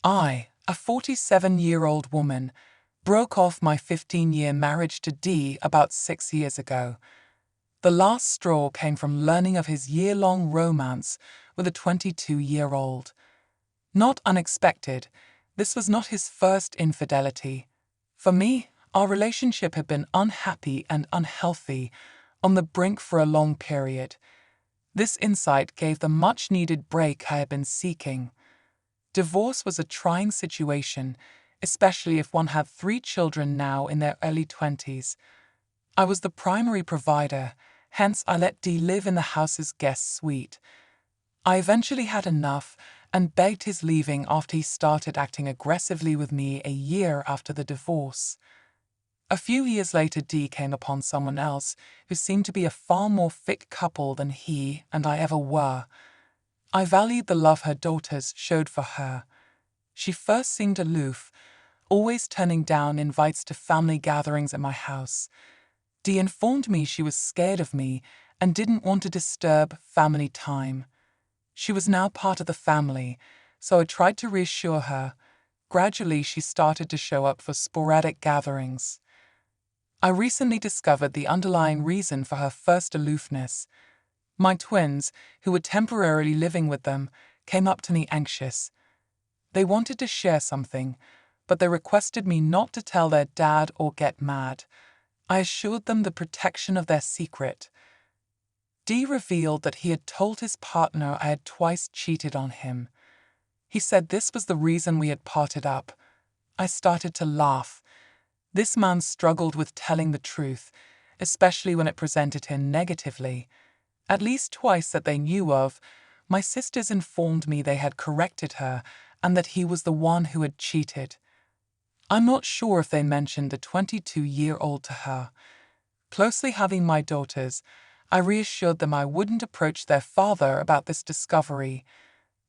I, a 47-year-old woman, broke off my 15-year marriage to Dee about 6 years ago. The last straw came from learning of his year-long romance with a 22-year-old. Not unexpected, this was not his first infidelity. For me, our relationship had been unhappy and unhealthy, on the brink for a long period. This insight gave the much-needed break I had been seeking. Divorce was a trying situation, especially if one had 3 children now in their early 20s. I was the primary provider, hence I let Dee live in the house's guest suite. I eventually had enough and begged his leaving after he started acting aggressively with me a year after the divorce. A few years later, Dee came upon someone else who seemed to be a far more fit couple than he and I ever were. I valued the love her daughters showed for her. She first seemed aloof, always turning down invites to family gatherings at my house. Dee informed me she was scared of me and didn't want to disturb family time. She was now part of the family, so I tried to reassure her. Gradually, she started to show up for sporadic gatherings. I recently discovered the underlying reason for her first aloofness. My twins, who were temporarily living with them, came up to me anxious. They wanted to share something, but they requested me not to tell their dad or get mad. I assured them the protection of their secret. Dee revealed that he had told his partner I had twice cheated on him. He said this was the reason we had parted up. I started to laugh. This man struggled with telling the truth, especially when it presented him negatively. At least twice that they knew of, my sisters informed me they had corrected her and that he was the one who had cheated. I'm not sure if they mentioned the 22-year-old to her. Closely having my daughters, I reassured them I wouldn't approach their father about this discovery.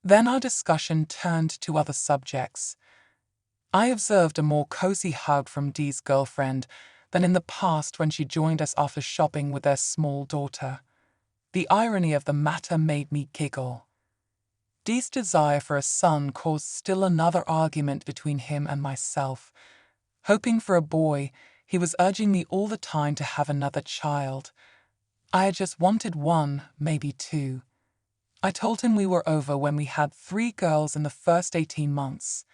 Then our discussion turned to other subjects. I observed a more cozy hug from Dee's girlfriend than in the past when she joined us after shopping with their small daughter. The irony of the matter made me giggle. Dee's desire for a son caused still another argument between him and myself. Hoping for a boy, he was urging me all the time to have another child. I had just wanted 1, maybe 2. I told him we were over when we had 3 girls in the first 18 months.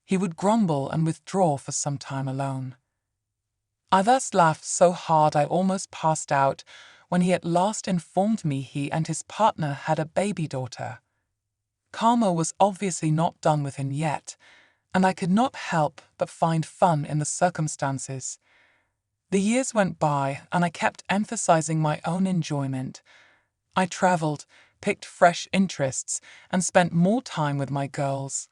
He would grumble and withdraw for some time alone. I thus laughed so hard I almost passed out when he at last informed me he and his partner had a baby daughter. Karma was obviously not done with him yet, and I could not help but find fun in the circumstances. The years went by, and I kept emphasizing my own enjoyment. I traveled, picked fresh interests, and spent more time with my girls.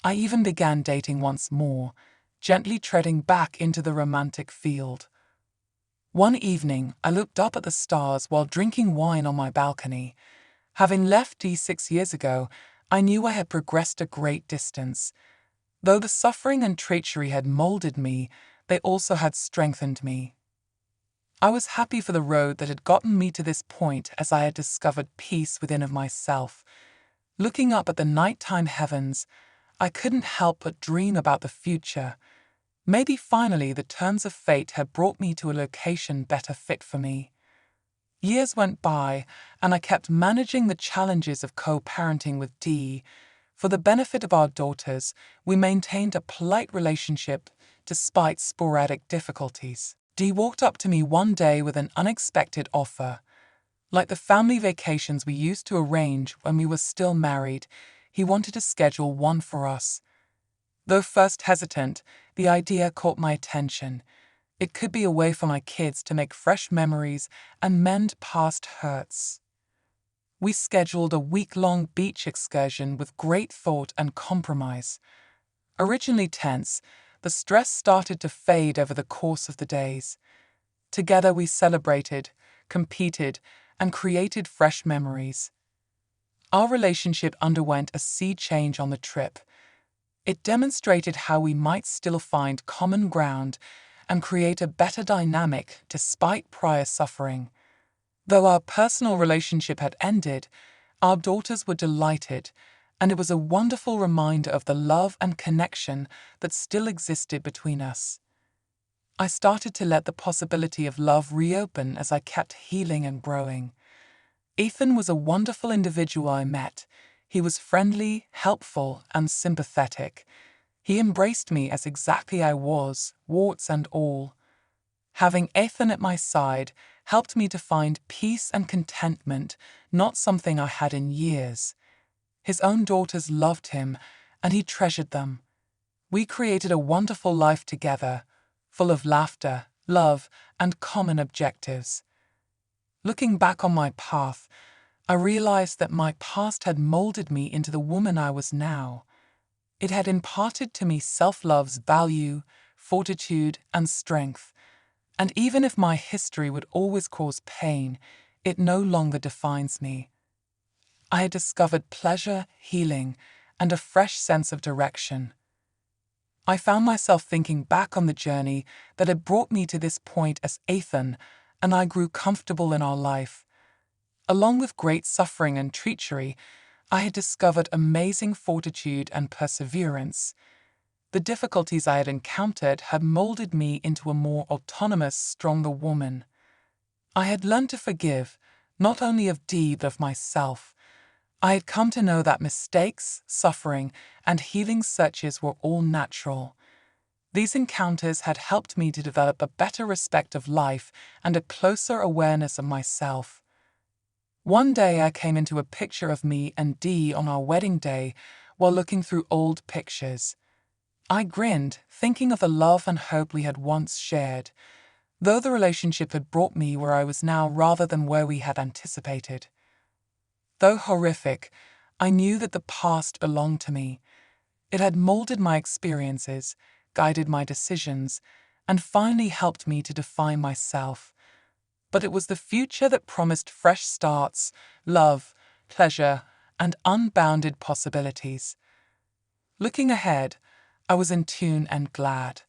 I even began dating once more, gently treading back into the romantic field. One evening, I looked up at the stars while drinking wine on my balcony. Having left Dee 6 years ago, I knew I had progressed a great distance. Though the suffering and treachery had molded me, they also had strengthened me. I was happy for the road that had gotten me to this point, as I had discovered peace within of myself. Looking up at the nighttime heavens, I couldn't help but dream about the future. Maybe finally the turns of fate had brought me to a location better fit for me. Years went by, and I kept managing the challenges of co-parenting with Dee. For the benefit of our daughters, we maintained a polite relationship despite sporadic difficulties. Dee walked up to me one day with an unexpected offer. Like the family vacations we used to arrange when we were still married, he wanted to schedule one for us. Though first hesitant, the idea caught my attention. It could be a way for my kids to make fresh memories and mend past hurts. We scheduled a week-long beach excursion with great thought and compromise. Originally tense, the stress started to fade over the course of the days. Together we celebrated, competed, and created fresh memories. Our relationship underwent a sea change on the trip. It demonstrated how we might still find common ground and create a better dynamic despite prior suffering. Though our personal relationship had ended, our daughters were delighted, and it was a wonderful reminder of the love and connection that still existed between us. I started to let the possibility of love reopen as I kept healing and growing. Ethan was a wonderful individual I met. He was friendly, helpful, and sympathetic. He embraced me as exactly I was, warts and all. Having Ethan at my side helped me to find peace and contentment, not something I had in years. His own daughters loved him, and he treasured them. We created a wonderful life together, full of laughter, love, and common objectives. Looking back on my path, I realized that my past had molded me into the woman I was now. It had imparted to me self-love's value, fortitude, and strength. And even if my history would always cause pain, it no longer defines me. I had discovered pleasure, healing, and a fresh sense of direction. I found myself thinking back on the journey that had brought me to this point as Ethan, and I grew comfortable in our life. Along with great suffering and treachery, I had discovered amazing fortitude and perseverance. The difficulties I had encountered had molded me into a more autonomous, stronger woman. I had learned to forgive, not only of Dee but of myself. I had come to know that mistakes, suffering, and healing searches were all natural. These encounters had helped me to develop a better respect of life and a closer awareness of myself. One day I came into a picture of me and Dee on our wedding day while looking through old pictures. I grinned, thinking of the love and hope we had once shared, though the relationship had brought me where I was now rather than where we had anticipated. Though horrific, I knew that the past belonged to me. It had molded my experiences, guided my decisions, and finally helped me to define myself. But it was the future that promised fresh starts, love, pleasure, and unbounded possibilities. Looking ahead, I was in tune and glad.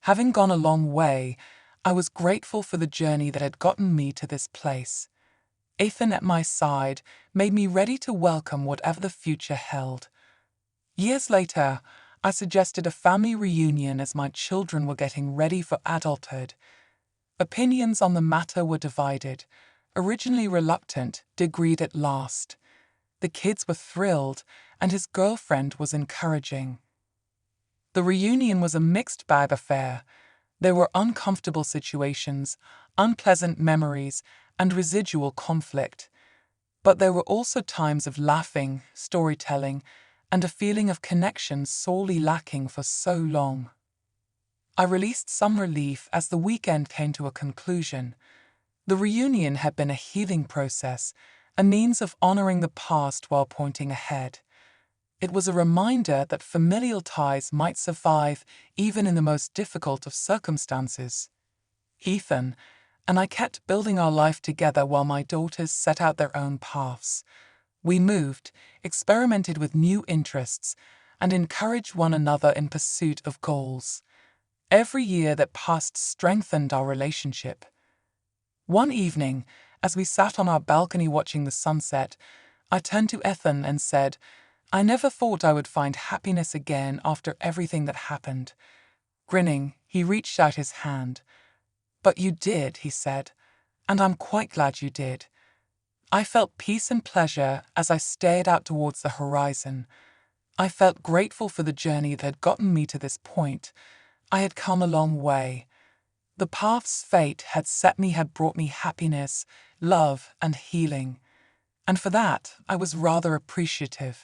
Having gone a long way, I was grateful for the journey that had gotten me to this place. Ethan at my side made me ready to welcome whatever the future held. Years later, I suggested a family reunion as my children were getting ready for adulthood. Opinions on the matter were divided. Originally reluctant, agreed at last. The kids were thrilled, and his girlfriend was encouraging. The reunion was a mixed bag affair. There were uncomfortable situations, unpleasant memories, and residual conflict. But there were also times of laughing, storytelling, and a feeling of connection sorely lacking for so long. I released some relief as the weekend came to a conclusion. The reunion had been a healing process, a means of honoring the past while pointing ahead. It was a reminder that familial ties might survive even in the most difficult of circumstances. Ethan and I kept building our life together while my daughters set out their own paths. We moved, experimented with new interests, and encouraged one another in pursuit of goals. Every year that passed strengthened our relationship. One evening, as we sat on our balcony watching the sunset, I turned to Ethan and said, "I never thought I would find happiness again after everything that happened." Grinning, he reached out his hand. "But you did," he said, "and I'm quite glad you did." I felt peace and pleasure as I stared out towards the horizon. I felt grateful for the journey that had gotten me to this point. I had come a long way. The paths fate had set me had brought me happiness, love, and healing. And for that, I was rather appreciative.